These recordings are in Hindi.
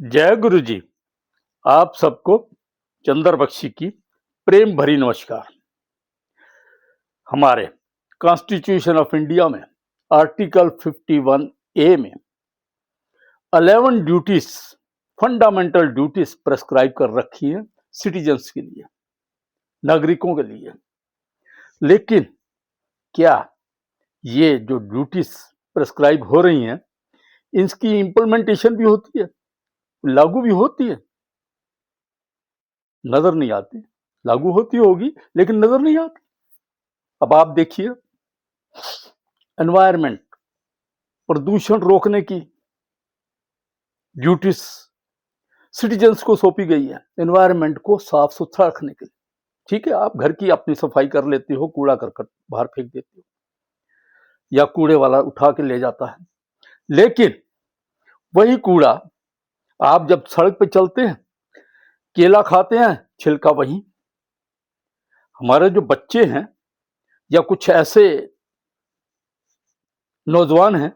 जय गुरु जी। आप सबको चंद्र बख्शी की प्रेम भरी नमस्कार। हमारे कॉन्स्टिट्यूशन ऑफ इंडिया में आर्टिकल 51 ए में 11 ड्यूटीज, फंडामेंटल ड्यूटीज प्रेस्क्राइब कर रखी है सिटीजन्स के लिए, नागरिकों के लिए। लेकिन क्या ये जो ड्यूटीज प्रेस्क्राइब हो रही हैं, इसकी इंप्लीमेंटेशन भी होती है, लागू भी होती है? नजर नहीं आती। लागू होती होगी लेकिन नजर नहीं आती। अब आप देखिए, एनवायरमेंट, प्रदूषण रोकने की ड्यूटीज सिटीजन्स को सौंपी गई है, एनवायरमेंट को साफ सुथरा रखने के लिए। ठीक है, आप घर की अपनी सफाई कर लेते हो, कूड़ा करकट बाहर फेंक देते हो या कूड़े वाला उठा के ले जाता है, लेकिन वही कूड़ा आप जब सड़क पे चलते हैं, केला खाते हैं, छिलका वही। हमारे जो बच्चे हैं या कुछ ऐसे नौजवान हैं,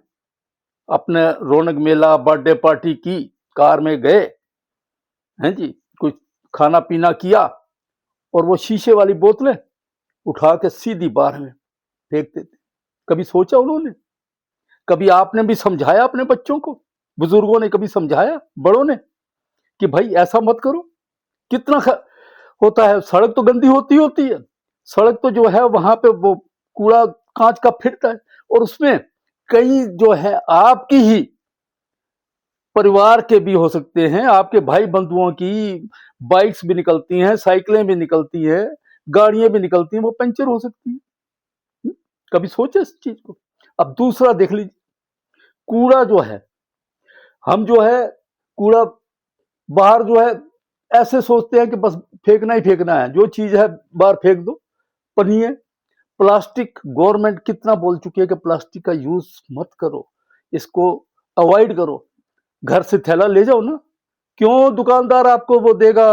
अपने रौनक मेला, बर्थडे पार्टी की, कार में गए हैं जी, कुछ खाना पीना किया और वो शीशे वाली बोतलें उठा के सीधी बाहर में फेंक देते। कभी सोचा उन्होंने? कभी आपने भी समझाया अपने बच्चों को? बुजुर्गों ने कभी समझाया, बड़ों ने, कि भाई ऐसा मत करो? कितना होता है, सड़क तो गंदी होती है, सड़क तो जो है वहां पे वो कूड़ा कांच का फिरता है और उसमें कई जो है आपकी ही परिवार के भी हो सकते हैं, आपके भाई बंधुओं की बाइक्स भी निकलती हैं, साइकिलें भी निकलती हैं, गाड़ियां भी निकलती हैं, वो पंचर हो सकती है। कभी सोचे इस चीज को? अब दूसरा देख लीजिए, कूड़ा जो है, हम जो है कूड़ा बाहर जो है ऐसे सोचते हैं कि बस फेंकना ही फेंकना है, जो चीज है बाहर फेंक दो। पन्नी, प्लास्टिक, गवर्नमेंट कितना बोल चुकी है कि प्लास्टिक का यूज मत करो, इसको अवॉइड करो, घर से थैला ले जाओ ना। क्यों दुकानदार आपको वो देगा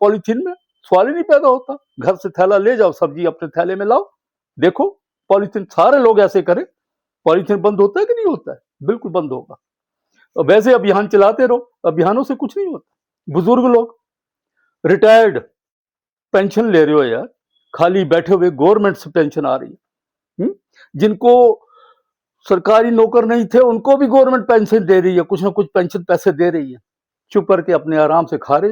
पॉलीथीन में? सवाल ही नहीं पैदा होता। घर से थैला ले जाओ, सब्जी अपने थैले में लाओ। देखो, पॉलीथीन सारे लोग ऐसे करें, पॉलीथीन बंद होता है कि नहीं होता है? बिल्कुल बंद होगा। वैसे अभियान चलाते रहो, अभियानों से कुछ नहीं होता। बुजुर्ग लोग, रिटायर्ड, पेंशन ले रहे हो यार, खाली बैठे हुए, गवर्नमेंट से पेंशन आ रही है। जिनको सरकारी नौकर नहीं थे उनको भी गवर्नमेंट पेंशन दे रही है, कुछ ना कुछ पेंशन पैसे दे रही है, चुप करके अपने आराम से खा रहे।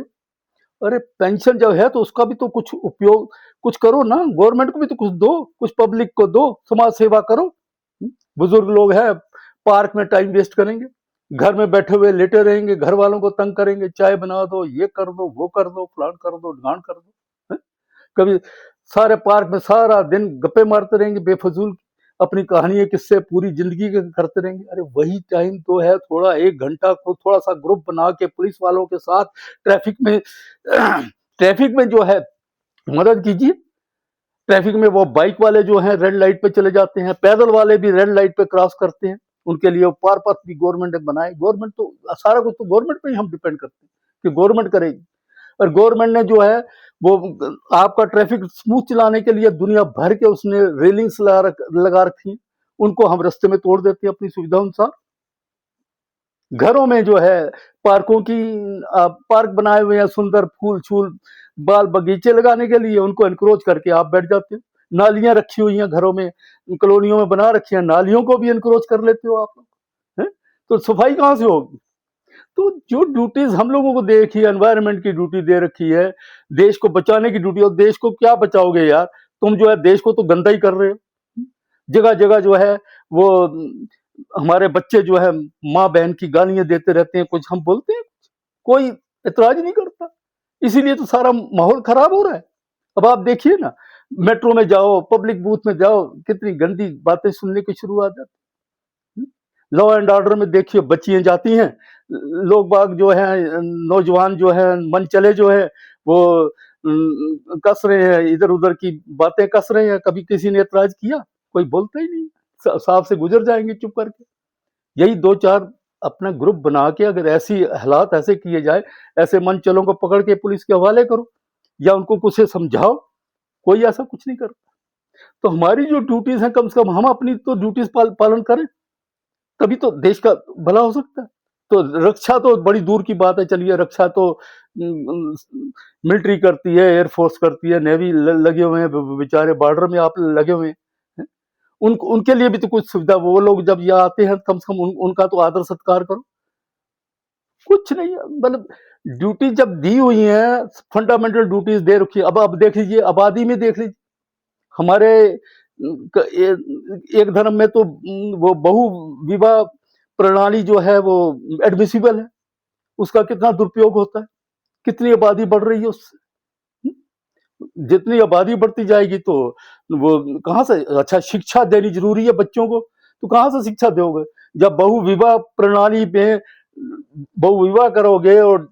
अरे पेंशन जब है तो उसका भी तो कुछ उपयोग, कुछ करो ना, गवर्नमेंट को भी तो कुछ दो, कुछ पब्लिक को दो, समाज सेवा करो। बुजुर्ग लोग हैं, पार्क में टाइम वेस्ट करेंगे, घर में बैठे हुए लेटे रहेंगे, घर वालों को तंग करेंगे, चाय बना दो, ये कर दो, वो कर दो, फलान कर दो, ढांड कर दो। कभी सारे पार्क में सारा दिन गप्पे मारते रहेंगे, बेफजूल अपनी कहानियां, किस्से पूरी जिंदगी के करते रहेंगे। अरे वही टाइम तो है, थोड़ा 1 घंटा को थोड़ा सा ग्रुप बना के पुलिस वालों के साथ ट्रैफिक में ट्रैफिक में जो है मदद कीजिए। ट्रैफिक में वो बाइक वाले जो हैं रेड लाइट पे चले जाते हैं, पैदल वाले भी रेड लाइट पे क्रॉस करते हैं, उनके लिए पार पथ भी गवर्नमेंट ने बनाए। गवर्नमेंट तो सारा कुछ तो गवर्नमेंट पे ही हम डिपेंड करते हैं कि गवर्नमेंट करेगी। और गवर्नमेंट ने जो है वो आपका ट्रैफिक स्मूथ चलाने के लिए दुनिया भर के उसने रेलिंग्स लगा रखी हैं, उनको हम रास्ते में तोड़ देते हैं अपनी सुविधा अनुसार। घरों में जो है पार्कों की पार्क बनाए हुए हैं, सुंदर फूल छूल बाल बगीचे लगाने के लिए, उनको एनक्रोच करके आप बैठ जाते हो। नालियां रखी हुई हैं घरों में, कॉलोनियों में बना रखी हैं, नालियों को भी एनक्रोच कर लेते हो आप लोग, हैं? तो सफाई कहां से होगी? तो जो ड्यूटीज हम लोगों को दे रखी है, एनवायरनमेंट की ड्यूटी दे रखी है, देश को बचाने की ड्यूटी, और देश को क्या बचाओगे यार? तुम जो है देश को तो गंदा ही कर रहे हो। जगह जगह जो है वो हमारे बच्चे जो है माँ बहन की गालियां देते रहते हैं, कुछ हम बोलते हैं, कोई एतराज नहीं करता। इसीलिए तो सारा माहौल खराब हो रहा है। अब आप देखिए ना, मेट्रो में जाओ, पब्लिक बूथ में जाओ, कितनी गंदी बातें सुनने की शुरुआत है। लॉ एंड ऑर्डर में देखिए बच्चियां जाती हैं, लोग बाग जो है, नौजवान जो है, मन चले जो है वो कस रहे हैं, इधर उधर की बातें कस रहे हैं। कभी किसी ने एतराज किया? कोई बोलता ही नहीं, साफ से गुजर जाएंगे चुप करके। यही 2-4 अपना ग्रुप बना के अगर ऐसी हालात ऐसे किए जाए, ऐसे मन चलों को पकड़ के पुलिस के हवाले करो या उनको कुछ समझाओ, कोई ऐसा कुछ नहीं करता। तो हमारी जो ड्यूटीज हैं, कम से कम हम अपनी तो ड्यूटीज पालन करें, तभी तो देश का भला हो सकता है। तो रक्षा तो बड़ी दूर की बात है, चलिए रक्षा तो मिलिट्री करती है, एयरफोर्स करती है, नेवी लगे हुए हैं, बेचारे बॉर्डर में आप लगे हुए हैं। उनके लिए भी तो कुछ सुविधा, वो लोग जब यहाँ आते हैं कम से कम उनका तो आदर सत्कार करो। कुछ नहीं है, मतलब ड्यूटी जब दी हुई है, फंडामेंटल ड्यूटीज दे रखी है। अब देख लीजिए, आबादी में देख लीजिए, हमारे एक धर्म में तो वो बहु विवाह प्रणाली जो है वो एडमिसिबल है, उसका कितना दुरुपयोग होता है, कितनी आबादी बढ़ रही है उससे। जितनी आबादी बढ़ती जाएगी तो वो कहाँ से, अच्छा शिक्षा देनी जरूरी है बच्चों को, तो कहाँ से शिक्षा दोगे जब बहु विवाह प्रणाली में बहु विवाह करोगे और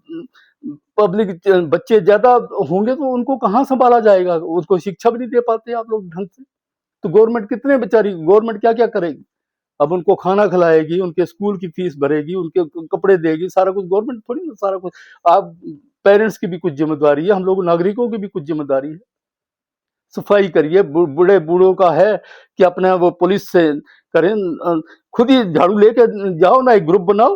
पब्लिक बच्चे ज्यादा होंगे तो उनको कहाँ संभाला जाएगा, उसको शिक्षा भी नहीं दे पाते आप लोग ढंग से। तो गवर्नमेंट कितने बेचारी, गवर्नमेंट क्या क्या करेगी, अब उनको खाना खिलाएगी, उनके स्कूल की फीस भरेगी, उनके कपड़े देगी, सारा कुछ गवर्नमेंट थोड़ी ना सारा कुछ। आप पेरेंट्स की भी कुछ जिम्मेदारी है, हम लोग नागरिकों की भी कुछ जिम्मेदारी है। सफाई करिए, बूढ़े बूढ़ों का है कि अपना वो पुलिस से करें, खुद ही झाड़ू लेके जाओ ना, एक ग्रुप बनाओ,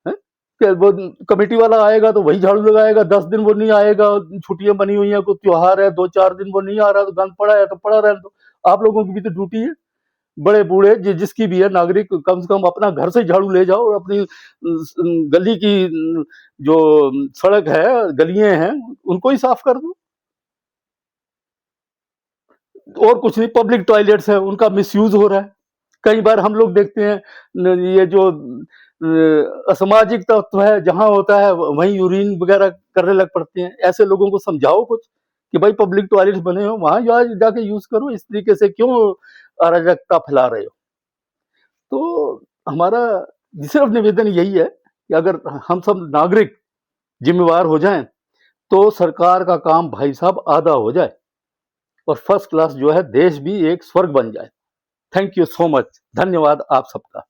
है कि वो कमेटी वाला आएगा तो वही झाड़ू लगाएगा, 10 दिन वो नहीं आएगा, छुट्टियां बनी हुई हैं, कोई त्योहार है, 2-4 दिन वो नहीं आ रहा तो गंद पड़ा है तो पड़ा रहे दो। आप लोगों की भी तो ड्यूटी है, बड़े बूढ़े जिसकी भी है नागरिक, कम से कम अपना घर से झाड़ू ले जाओ और अपनी गली की जो सड़क है, गलियां हैं, उनको ही साफ कर दो। और कुछ नहीं, पब्लिक टॉयलेट्स है उनका मिसयूज हो रहा है। कई बार हम लोग देखते हैं ये जो असामाजिक तत्व है जहां होता है वहीं यूरिन वगैरह करने लग पड़ते हैं। ऐसे लोगों को समझाओ कुछ कि भाई पब्लिक टॉयलेट्स बने हो, वहां जाके यूज करो, इस तरीके से क्यों अराजकता फैला रहे हो। तो हमारा सिर्फ निवेदन यही है कि अगर हम सब नागरिक जिम्मेवार हो जाएं तो सरकार का काम भाई साहब आधा हो जाए और फर्स्ट क्लास जो है देश भी एक स्वर्ग बन जाए। थैंक यू सो मच, धन्यवाद आप सबका।